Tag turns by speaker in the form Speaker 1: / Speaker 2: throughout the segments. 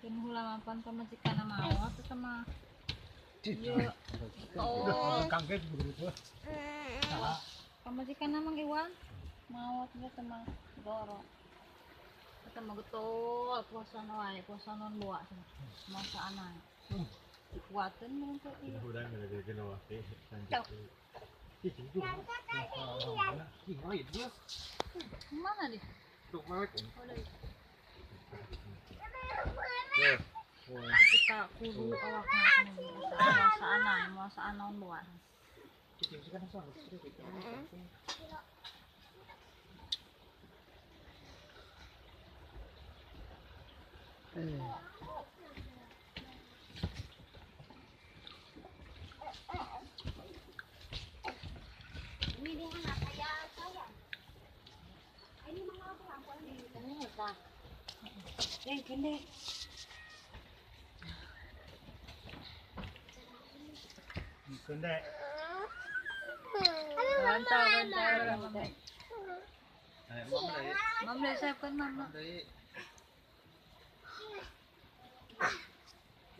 Speaker 1: hulaman pamajikan na mawat sama iya. Oh,
Speaker 2: Kaget begitu.
Speaker 1: pamajikan namang iwan mawat dia sama goro. Sama getol puasa non buat masa anak. Kuatin memang tuh iya.
Speaker 3: Udah nggak ada geno waktu
Speaker 1: Mana dia?
Speaker 3: Tuh mak.
Speaker 1: Kita kudu awakna masa anak buat. Yang gede.
Speaker 2: Kende.
Speaker 1: Mantap.
Speaker 3: Mam
Speaker 1: Mam saya kan mam.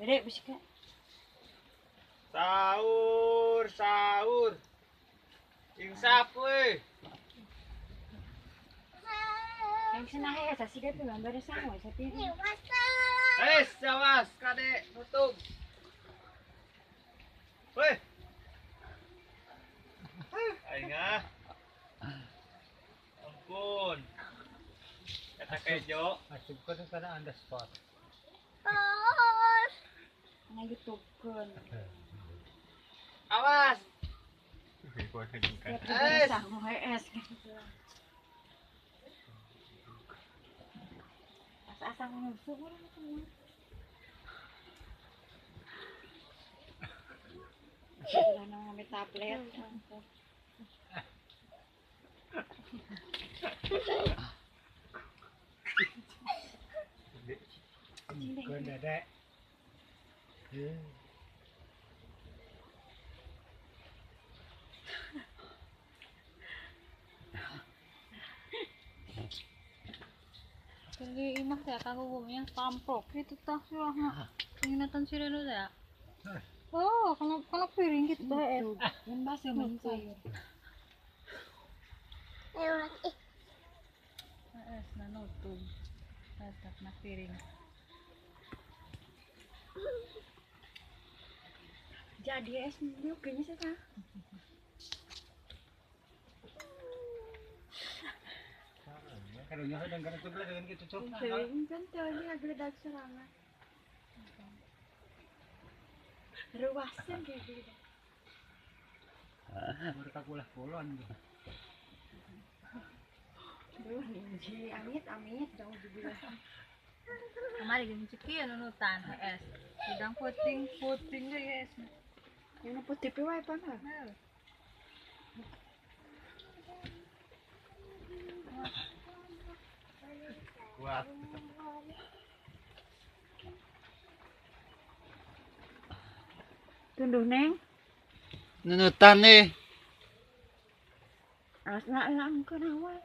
Speaker 1: Dede bisika.
Speaker 3: Sahur. Insap we.
Speaker 1: Yang senang ya sa sige tuh gambar sama sa TV.
Speaker 3: Jawas kadek nutup. Weh. Aing ah. Ampun. Kata kejo.
Speaker 2: Masukkan kana anda spot.
Speaker 1: Ngayutugkeun.
Speaker 3: Awas.
Speaker 1: Sama es. Asa-asa ngusuk orang semua. Sudah ngambil tablet.
Speaker 2: Kende dek.
Speaker 1: Jadi imah ya kagak gumnya tamprok itu tah silahna. Ingatan sira dulu ya. Oh, kalau piring gitu es. Yang basi mencair. Es na nutup. Tetap na piring. Jadi es niuk kayaknya sih kah?
Speaker 2: Kalau nyaho dan kana tuh dengan gitu cok.
Speaker 1: Piring kan tadi agak serangan. Ruasan kayak gitu.
Speaker 2: Mereka kulah kulon.
Speaker 1: Duh, ini amit dong juga. Kemarin gini cekian nunutan es. Sedang puting guys. Yang putih piwai panas.
Speaker 3: Kuat.
Speaker 1: Tunduh neng.
Speaker 4: Nunutan nih.
Speaker 1: Asna lang ke awal.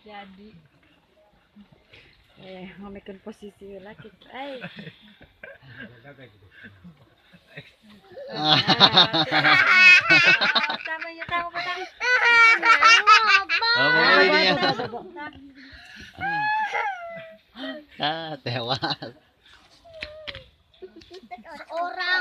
Speaker 1: Jadi memikin posisi lagi. Tamanya tahu petang.
Speaker 4: Tewas.
Speaker 1: Orang